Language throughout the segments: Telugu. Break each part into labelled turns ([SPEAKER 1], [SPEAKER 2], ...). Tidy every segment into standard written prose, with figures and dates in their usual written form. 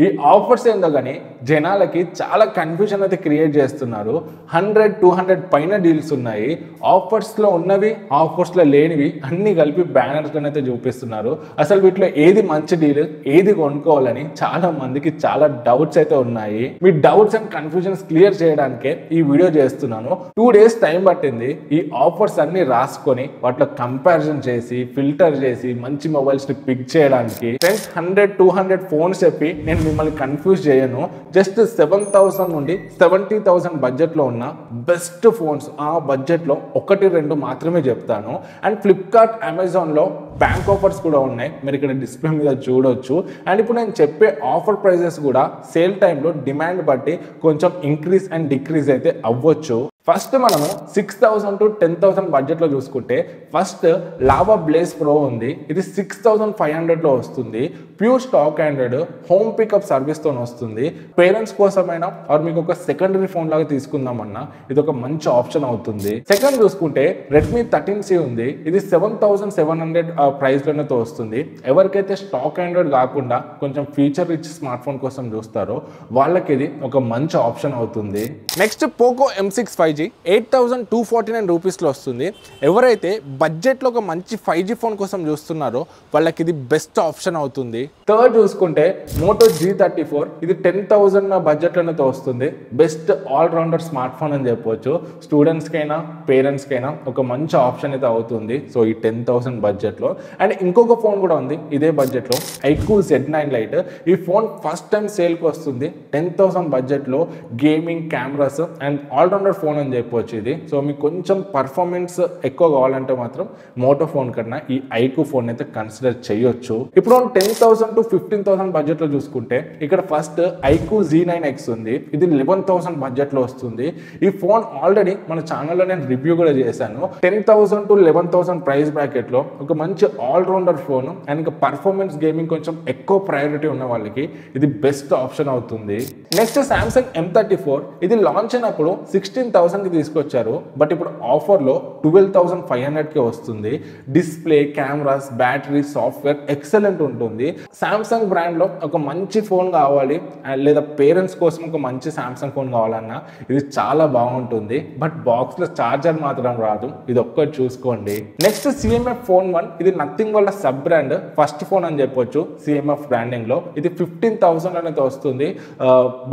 [SPEAKER 1] ఈ ఆఫర్స్ ఏందో కానీ జనాలకి చాలా కన్ఫ్యూజన్ అయితే క్రియేట్ చేస్తున్నారు. 100-200 పైన డీల్స్ ఉన్నాయి. ఆఫర్స్లో ఉన్నవి ఆఫర్స్లో లేనివి అన్నీ కలిపి బ్యానర్స్లో అయితే చూపిస్తున్నారు. అసలు వీటిలో ఏది మంచి డీల్, ఏది కొనుక్కోవాలని చాలా మందికి చాలా డౌట్స్ అయితే ఉన్నాయి. మీ డౌట్స్ అండ్ కన్ఫ్యూజన్స్ క్లియర్ చేయడానికే ఈ వీడియో చేస్తున్నాను. 2 days టైం పట్టింది ఈ ఆఫర్స్ అన్ని రాసుకొని వాటిలో కంపారిజన్ చేసి ఫిల్టర్ చేసి మంచి మొబైల్స్ ని పిక్ చేయడానికి. ఫ్రెండ్స్ 100-200 ఫోన్స్ చెప్పి నేను మిమ్మల్ని కన్ఫ్యూజ్ చేయను. జస్ట్ 7,000 నుండి 70,000 బడ్జెట్లో ఉన్న బెస్ట్ ఫోన్స్ ఆ బడ్జెట్లో 1-2 మాత్రమే చెప్తాను. అండ్ ఫ్లిప్కార్ట్, అమెజాన్లో బ్యాంక్ ఆఫర్స్ కూడా ఉన్నాయి, మీరు ఇక్కడ డిస్ప్లే మీద చూడొచ్చు. అండ్ ఇప్పుడు నేను చెప్పే ఆఫర్ ప్రైజెస్ కూడా సేల్ టైంలో డిమాండ్ బట్టి కొంచెం ఇంక్రీజ్ అండ్ డిక్రీజ్ అయితే అవ్వచ్చు. ఫస్ట్ మనము 6,000 to 10,000 బడ్జెట్లో చూసుకుంటే ఫస్ట్ లావా బ్లేజ్ ప్రో ఉంది. ఇది 6,500లో వస్తుంది. Pure stock android home pickup సర్వీస్తో వస్తుంది. పేరెంట్స్ కోసమైనా ఆర్ మీకు ఒక సెకండరీ ఫోన్ లాగా తీసుకుందామన్నా ఇది ఒక మంచి ఆప్షన్ అవుతుంది. సెకండ్ చూసుకుంటే రెడ్మీ 13C ఉంది. ఇది 7,700 ప్రైస్లోనే వస్తుంది. ఎవరికైతే స్టాక్ ఆండ్రాయిడ్ కాకుండా కొంచెం ఫీచర్ రిచ్ స్మార్ట్ ఫోన్ కోసం చూస్తారో వాళ్ళకి ఇది ఒక మంచి ఆప్షన్ అవుతుంది. నెక్స్ట్ పోకో M6 5G 8,249 రూపీస్లో వస్తుంది. ఎవరైతే బడ్జెట్లో ఒక మంచి 5G ఫోన్ కోసం చూస్తున్నారో వాళ్ళకి ఇది బెస్ట్ ఆప్షన్ అవుతుంది. థర్డ్ చూసుకుంటే మోటో G34, ఇది 10,000 బడ్జెట్లోనే వస్తుంది. బెస్ట్ ఆల్రౌండర్ స్మార్ట్ ఫోన్ అని చెప్పవచ్చు. స్టూడెంట్స్కైనా పేరెంట్స్కైనా ఒక మంచి ఆప్షన్ అయితే అవుతుంది. సో ఈ 10,000 బడ్జెట్లో. అండ్ ఇంకొక ఫోన్ కూడా ఉంది ఇదే బడ్జెట్లో, iQOO Z9 Lite. ఈ ఫోన్ ఫస్ట్ టైం సేల్కి వస్తుంది 10,000 బడ్జెట్లో. Gaming, cameras and allrounder phone అని చెప్పవచ్చు ఇది. సో మీకు కొంచెం పర్ఫార్మెన్స్ ఎక్కువ కావాలంటే మాత్రం మోటో ఫోన్ కన్నా ఈ iQOO ఫోన్ అయితే కన్సిడర్ చేయొచ్చు. ఇప్పుడు 10,000 to 15,000 బడ్జెట్లో చూసుకుంటే ఇక్కడ ఫస్ట్ iQOO Z9X ఉంది. ఇది 11,000 బడ్జెట్లో వస్తుంది. ఈ ఫోన్ ఆల్రెడీ మన ఛానల్లో నేను రివ్యూ కూడా చేశాను. 10,000 to 11,000 ప్రైస్ బ్రాకెట్లో ఒక మంచి ఆల్రౌండర్ ఫోన్ అండ్ ఇంకా పర్ఫార్మెన్స్ గేమింగ్ కొంచెం ఎక్కువ ప్రయారిటీ ఉన్న వాళ్ళకి ఇది బెస్ట్ ఆప్షన్ అవుతుంది. నెక్స్ట్ సామ్సంగ్ M34, ఇది లాంచ్ అయినప్పుడు 16,000కి తీసుకొచ్చారు. బట్ ఇప్పుడు ఆఫర్లో 12,500కి వస్తుంది. Display, cameras, battery, software excellent ఉంటుంది. సామ్సంగ్ బ్రాండ్లో ఒక మంచి ఫోన్ కావాలి లేదా పేరెంట్స్ కోసం ఒక మంచి సామ్సంగ్ ఫోన్ కావాలన్నా ఇది చాలా బాగుంటుంది. బట్ బాక్స్లో ఛార్జర్ మాత్రం రాదు, ఇది ఒక్కటి చూసుకోండి. నెక్స్ట్ CMF Phone 1, ఇది నథింగ్ వాళ్ళ సబ్ బ్రాండ్ ఫస్ట్ ఫోన్ అని చెప్పొచ్చు CMF బ్రాండింగ్లో. ఇది 15,000 అనేది వస్తుంది.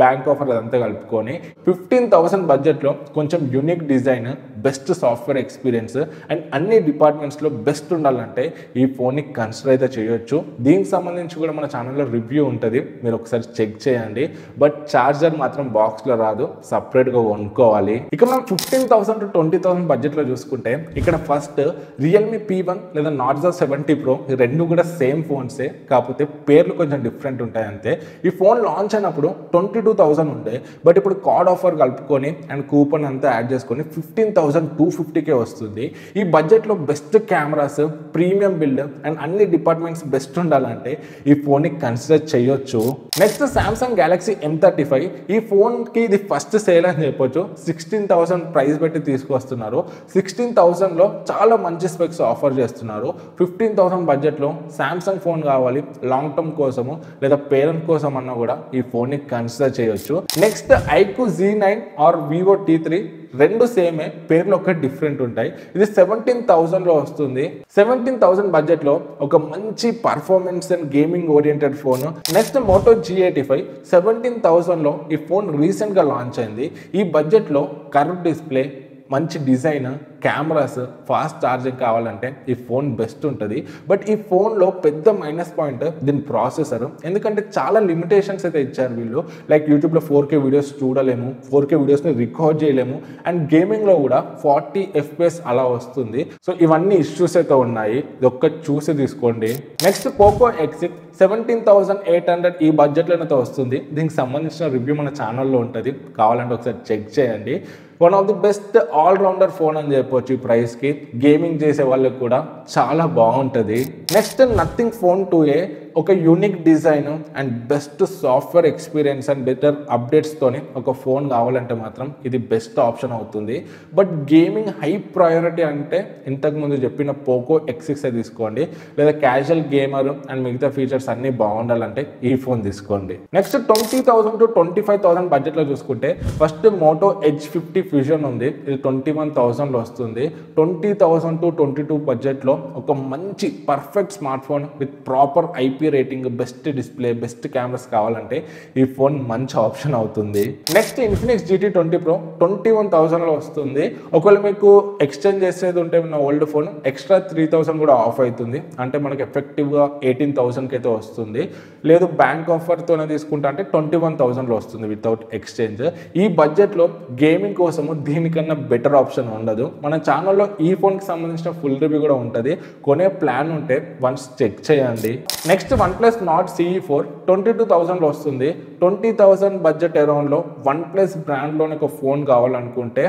[SPEAKER 1] బ్యాంక్ ఆఫర్ అదంతా కలుపుకొని 15,000 బడ్జెట్లో కొంచెం unique design, best software experience and అన్ని డిపార్ట్మెంట్స్లో బెస్ట్ ఉండాలంటే ఈ ఫోన్ని కన్సిడర్ అయితే చేయొచ్చు. దీనికి సంబంధించి కూడా మన ఛానల్లో రివ్యూ ఉంటుంది, మీరు ఒకసారి చెక్ చేయండి. బట్ ఛార్జర్ మాత్రం బాక్స్లో రాదు, సపరేట్గా కొనుక్కోవాలి. ఇక మనం 15,000 to 20,000 బడ్జెట్లో చూసుకుంటే ఇక్కడ ఫస్ట్ రియల్మీ P1 లేదా Narzo 70 Pro, ఈ రెండు కూడా సేమ్ ఫోన్సే, కాకపోతే పేర్లు కొంచెం డిఫరెంట్ ఉంటాయి అంతే. ఈ ఫోన్ లాంచ్ అయినప్పుడు 22,000 ఉండే, బట్ ఇప్పుడు కార్డ్ ఆఫర్ కలుపుకొని అండ్ కూపన్ అంతా యాడ్ చేసుకొని 15,250కే వస్తుంది. ఈ బడ్జెట్లో best cameras, premium build and అన్ని డిపార్ట్మెంట్స్ బెస్ట్ ఉండాలంటే ఈ ఫోన్ని కన్సిడర్ చేయొచ్చు. నెక్స్ట్ సామ్సంగ్ గెలాక్సీ M35, ఈ ఫోన్కి ఇది ఫస్ట్ సేల్ అని చెప్పొచ్చు. 16,000 ప్రైస్ పెట్టి తీసుకొస్తున్నారు. 16,000లో చాలా మంచి స్పెక్స్ ఆఫర్ చేస్తున్నారు. 15,000 బడ్జెట్లో సామ్సంగ్ ఫోన్ కావాలి లాంగ్ టర్మ్ కోసము లేదా పేరెంట్ కోసం అన్నా కూడా ఈ ఫోన్ని కన్సిడర్ చేయొచ్చు. Next iQOO Z9 are Vivo T3, రెండు సేమే, పేర్లు ఒక డిఫరెంట్ ఉంటాయి. ఇది 17,000లో వస్తుంది. 17,000 బడ్జెట్లో ఒక మంచి performance and gaming oriented phone. Next moto G85, 17,000లో ఈ ఫోన్ రీసెంట్గా లాంచ్ అయింది. ఈ బడ్జెట్లో కర్వ్ డిస్ప్లే, మంచి డిజైన్, కెమెరాస్, ఫాస్ట్ ఛార్జింగ్ కావాలంటే ఈ ఫోన్ బెస్ట్ ఉంటుంది. బట్ ఈ ఫోన్లో పెద్ద మైనస్ పాయింట్ దీని ప్రాసెసర్. ఎందుకంటే చాలా లిమిటేషన్స్ అయితే ఇచ్చారు వీళ్ళు. లైక్ యూట్యూబ్లో 4K వీడియోస్ చూడలేము, 4K వీడియోస్ని రికార్డ్ చేయలేము అండ్ గేమింగ్లో కూడా 40 FPS అలా వస్తుంది. సో ఇవన్నీ ఇష్యూస్ అయితే ఉన్నాయి, ఇది ఒక్కటి చూసి తీసుకోండి. నెక్స్ట్ పోకో X6, 17,800 ఈ బడ్జెట్లోనైతే వస్తుంది. దీనికి సంబంధించిన రివ్యూ మన ఛానల్లో ఉంటుంది, కావాలంటే ఒకసారి చెక్ చేయండి. One of the best allrounder phone అని చెప్పొచ్చు ఈ ప్రైస్కి. గేమింగ్ చేసే వాళ్ళకి కూడా చాలా బాగుంటుంది. నెక్స్ట్ నథింగ్ ఫోన్ 2A, ఒక unique design and best software experience and better అప్డేట్స్తోని ఒక ఫోన్ కావాలంటే మాత్రం ఇది బెస్ట్ ఆప్షన్ అవుతుంది. బట్ గేమింగ్ హై ప్రయారిటీ అంటే ఇంతకుముందు చెప్పిన పోకో X6 తీసుకోండి, లేదా క్యాజువల్ గేమర్ అండ్ మిగతా ఫీచర్స్ అన్నీ బాగుండాలంటే ఈ ఫోన్ తీసుకోండి. నెక్స్ట్ 20,000 to 25,000 బడ్జెట్లో చూసుకుంటే ఫస్ట్ మోటో Edge 50 ఫ్యూజన్ ఉంది. ఇది 21,000లో వస్తుంది. 20,000 to 22 బడ్జెట్లో ఒక మంచి perfect smart phone with proper IP rating, best display, best cameras కావాలంటే ఈ ఫోన్ మంచి ఆప్షన్ అవుతుంది. నెక్స్ట్ ఇన్ఫినిక్స్ GT20 Pro 21,000లో వస్తుంది. ఒకవేళ మీకు ఎక్స్చేంజ్ చేసేది ఉంటే నా ఓల్డ్ ఫోన్ ఎక్స్ట్రా 3,000 కూడా ఆఫ్ అవుతుంది. అంటే మనకి ఎఫెక్టివ్గా 18,000కి అయితే వస్తుంది. లేదు బ్యాంక్ ఆఫర్తోనే తీసుకుంటా అంటే 21,000లో వస్తుంది వితౌట్ ఎక్స్చేంజ్. ఈ బడ్జెట్లో గేమింగ్ కోసము దీనికన్నా బెటర్ ఆప్షన్ ఉండదు. మన ఛానల్లో ఈ ఫోన్కి సంబంధించిన ఫుల్ రివ్యూ కూడా ఉంటుంది. కొనే ప్లాన్ ఉంటే వన్స్ చెక్ చేయండి. నెక్స్ట్ OnePlus Nord CE4 22,000లో వస్తుంది. 20,000 బడ్జెట్ అరౌండ్లో OnePlus బ్రాండ్లోనే ఒక ఫోన్ కావాలనుకుంటే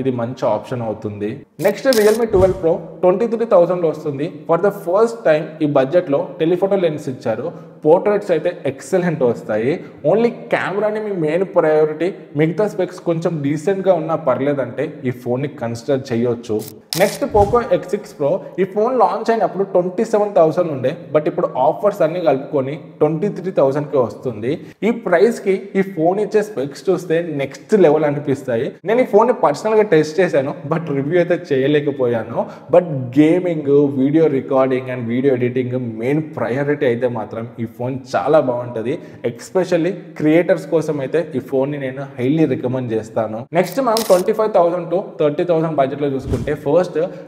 [SPEAKER 1] ఇది మంచి ఆప్షన్ అవుతుంది. నెక్స్ట్ Realme 12 Pro 23,000లో వస్తుంది. ఫర్ ద ఫస్ట్ టైం ఈ బడ్జెట్లో టెలిఫోటో లెన్స్ ఇచ్చారు. పోర్ట్రేట్స్ అయితే ఎక్సలెంట్ వస్తాయి. ఓన్లీ కెమెరాని మీ మెయిన్ ప్రయారిటీ, మిగతా స్పెక్స్ కొంచెం డీసెంట్గా ఉన్నా పర్లేదంటే ఈ ఫోన్ని కన్సిడర్ చేయొచ్చు. Next Poco X6 Pro. ఈ ఫోన్ లాంచ్ అయినప్పుడు 27,000 ఉండే, బట్ ఇప్పుడు ఆఫర్స్ అన్ని కలుపుకొని 23,000కి వస్తుంది. ఈ ప్రైస్కి ఈ ఫోన్ ఇచ్చే స్పెక్స్ చూస్తే నెక్స్ట్ లెవెల్ అనిపిస్తాయి. నేను ఈ ఫోన్ని పర్సనల్గా టెస్ట్ చేశాను, బట్ రివ్యూ అయితే చేయలేకపోయాను. But gaming, video recording and video editing main priority అయితే మాత్రం ఈ ఫోన్ చాలా బాగుంటుంది. ఎక్స్పెషల్లీ క్రియేటర్స్ కోసం అయితే ఈ ఫోన్ని నేను హైలీ రికమెండ్ చేస్తాను. నెక్స్ట్ మనం 25,000 to 30,000 బడ్జెట్లో చూసుకుంటే ఫస్ట్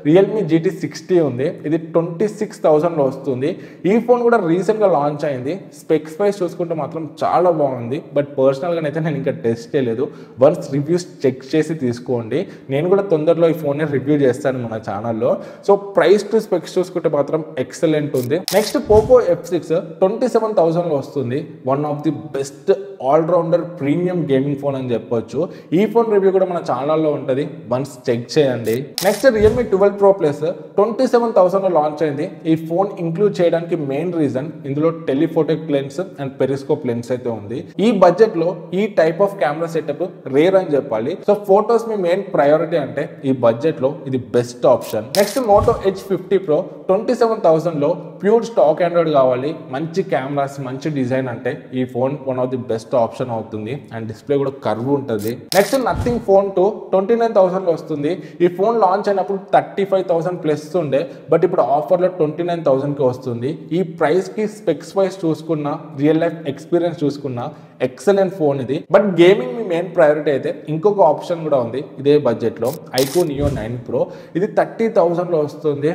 [SPEAKER 1] Realme GT60 ఉంది. ఇది 26,000లో వస్తుంది. ఈ ఫోన్ కూడా రీసెంట్గా లాంచ్ అయింది. స్పెక్స్ వైస్ చూసుకుంటే మాత్రం చాలా బాగుంది. బట్ పర్సనల్గానైతే నేను ఇంకా టెస్ట్ చేయలేదు. వన్స్ రివ్యూస్ చెక్ చేసి తీసుకోండి. నేను కూడా తొందరలో ఈ ఫోన్ని రివ్యూ చేస్తాను మన ఛానల్లో. సో ప్రైస్ టు స్పెక్స్ చూసుకుంటే మాత్రం ఎక్సలెంట్ ఉంది. నెక్స్ట్ పోకో F6 27,000లో వస్తుంది. One of the best allrounder premium gaming phone అని చెప్పొచ్చు. ఈ ఫోన్ రివ్యూ కూడా మన ఛానల్లో ఉంటుంది. వన్స్ చెక్ చేయండి. నెక్స్ట్ Realme 12 Pro Plus 27,000లో లాంచ్ అయింది. ఈ ఫోన్ ఇంక్లూడ్ చేయడానికి మెయిన్ రీజన్ ఇందులో telephoto lens and periscope lens అయితే ఉంది. ఈ బడ్జెట్లో ఈ type of camera setup rare అని చెప్పాలి. సో ఫోటోస్ మీ మెయిన్ ప్రయారిటీ అంటే ఈ బడ్జెట్లో ఇది best option. Next Moto Edge 50 Pro 27,000లో pure stock Android కావాలి, మంచి కెమెరాస్, మంచి డిజైన్ అంటే ఈ phone one of the best option అవుతుంది. అండ్ డిస్ప్లే కూడా కర్వ్ ఉంటుంది. నెక్స్ట్ నథింగ్ ఫోన్ 29,000లో వస్తుంది. ఈ ఫోన్ లాంచ్ అయినప్పుడు 35,000 ప్లస్ ఉండే, బట్ ఇప్పుడు ఆఫర్లో 29,000కి వస్తుంది. ఈ ప్రైస్కి స్పెక్స్ వైజ్ చూసుకున్నా, రియల్ లైఫ్ ఎక్స్పీరియన్స్ చూసుకున్నా ఎక్సలెంట్ ఫోన్ ఇది. But gaming me main priority అయితే ఇంకొక ఆప్షన్ కూడా ఉంది ఇదే బడ్జెట్లో, iQOO Neo 9 Pro. ఇది 30,000లో వస్తుంది.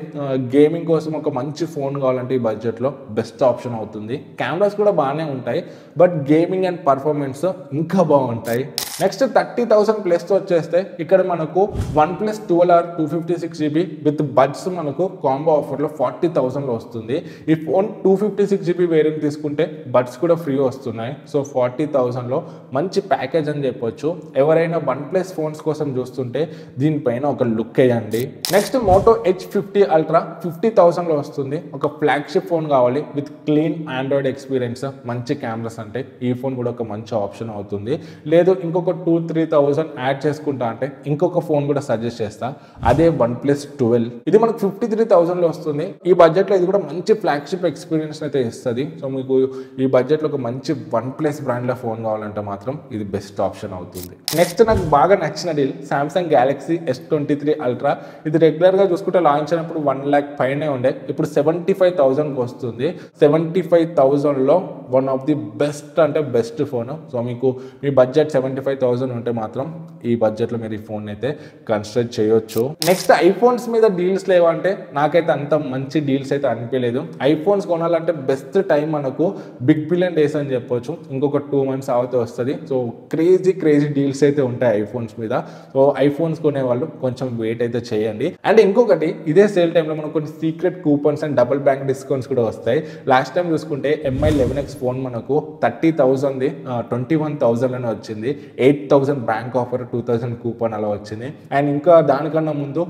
[SPEAKER 1] గేమింగ్ కోసం ఒక మంచి ఫోన్ కావాలంటే ఈ బడ్జెట్లో బెస్ట్ ఆప్షన్ అవుతుంది. కెమెరాస్ కూడా బాగానే ఉంటాయి, బట్ గేమింగ్ అండ్ పర్ఫార్మెన్స్ ఇంకా బాగుంటాయి. నెక్స్ట్ 30,000 ప్లస్ వచ్చేస్తే ఇక్కడ మనకు OnePlus 12R 256GB with buds మనకు కాంబో ఆఫర్లో 40,000లో వస్తుంది. ఈ ఫోన్ 256GB వేరియంట్ తీసుకుంటే బడ్స్ కూడా ఫ్రీ వస్తున్నాయి. సో 40,000లో మంచి ప్యాకేజ్ అని చెప్పొచ్చు. ఎవరైనా OnePlus ఫోన్స్ కోసం చూస్తుంటే దీనిపైన ఒక లుక్ వేయండి. నెక్స్ట్ మోటో Edge 50 Ultra 50,000లో వస్తుంది. ఒక ఫ్లాగ్షిప్ ఫోన్ కావాలి విత్ క్లీన్ ఆండ్రాయిడ్ ఎక్స్పీరియన్స్, మంచి కెమెరాస్ అంటే ఈ ఫోన్ కూడా ఒక మంచి ఆప్షన్ అవుతుంది. లేదు ఇంకొక 2-3,000 యాడ్ చేసుకుంటా అంటే ఇంకొక ఫోన్ కూడా సజెస్ట్ చేస్తా, అదే OnePlus 12. ఇది మనకు 53,000లో వస్తుంది. ఈ బడ్జెట్లో ఇది కూడా మంచి ఫ్లాగ్షిప్ ఎక్స్పీరియన్స్ అయితే ఇస్తుంది. సో మీకు ఈ బడ్జెట్లో ఒక మంచి OnePlus బ్రాండ్లో ఫోన్ కావాలంటే మాత్రం ఇది బెస్ట్ ఆప్షన్ అవుతుంది. నెక్స్ట్ నాకు బాగా నచ్చిన deal Samsung Galaxy S23 Ultra. ఇది రెగ్యులర్గా చూసుకుంటే లాంచ్ అయినప్పుడు 1 lakh పైనే ఉండే, ఇప్పుడు 75,000కి వస్తుంది. 75,000లో వన్ ఆఫ్ ది బెస్ట్ అంటే బెస్ట్ ఫోన్. సో మీకు మీ బడ్జెట్ 75,000 ఉంటే మాత్రం ఈ బడ్జెట్లో మీరు ఈ ఫోన్ అయితే కన్సిడర్ చేయొచ్చు. నెక్స్ట్ ఐఫోన్స్ మీద డీల్స్ లేవంటే నాకైతే అంత మంచి డీల్స్ అయితే అనిపించలేదు. ఐఫోన్స్ కొనాలంటే బెస్ట్ టైం మనకు బిగ్ బిలియన్ డేస్ అని చెప్పొచ్చు. ఇంకొక 2 months అవుతే వస్తుంది. సో క్రేజీ డీల్స్ అయితే ఉంటాయి ఐఫోన్స్ మీద. సో ఐఫోన్స్ కొనే వాళ్ళు కొంచెం వెయిట్ అయితే చేయండి. అండ్ ఇంకొకటి ఇదే సేల్ టైంలో మనకు కొన్ని secret coupons and double bank discounts కూడా వస్తాయి. లాస్ట్ టైం చూసుకుంటే MI 11X ఫోన్ మనకు 30,000 21,000 అని వచ్చింది. 8,000 బ్యాంక్ ఆఫర్, 2,000 కూపన్ అలా వచ్చింది. అండ్ ఇంకా దానికన్నా ముందు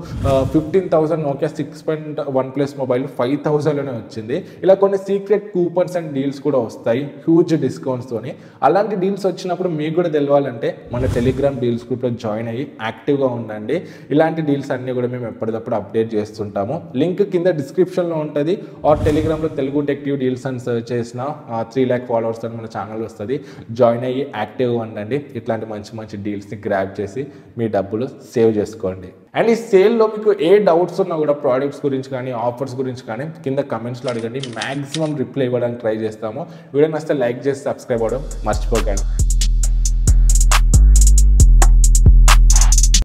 [SPEAKER 1] 15,000 నోకియా 6.1 మొబైల్ 5,000లోనే వచ్చింది. ఇలా కొన్ని సీక్రెట్ కూపన్స్ అండ్ డీల్స్ కూడా వస్తాయి హ్యూజ్ డిస్కౌంట్స్తోని. అలాంటి డీల్స్ వచ్చినప్పుడు మీకు కూడా తెలవాలంటే మన టెలిగ్రామ్ డీల్స్ గ్రూప్లో జాయిన్ అయ్యి యాక్టివ్గా ఉండండి. ఇలాంటి డీల్స్ అన్నీ కూడా మేము ఎప్పటికప్పుడు అప్డేట్ చేస్తుంటాము. లింక్ కింద డిస్క్రిప్షన్లో ఉంటుంది. ఆర్ టెలిగ్రామ్లో తెలుగు టెక్ డీల్స్ అని సర్చ్ చేసిన 3 lakh ఫాలోవర్స్ అని మన ఛానల్ వస్తుంది. జాయిన్ అయ్యి యాక్టివ్గా ఉండండి. ఇట్లాంటి మంచి మంచి డీల్స్ని గ్రాబ్ చేసి మీ డబ్బులు సేవ్ చేసుకోండి. అండ్ ఈ సేల్లో మీకు ఏ డౌట్స్ ఉన్నా కూడా ప్రోడక్ట్స్ గురించి కానీ ఆఫర్స్ గురించి కానీ కింద కమెంట్స్లో అడగండి. మ్యాక్సిమం రిప్లై ఇవ్వడానికి ట్రై చేస్తాము. వీడియో నచ్చితే లైక్ చేసి సబ్స్క్రైబ్ అవ్వడం మర్చిపోకండి.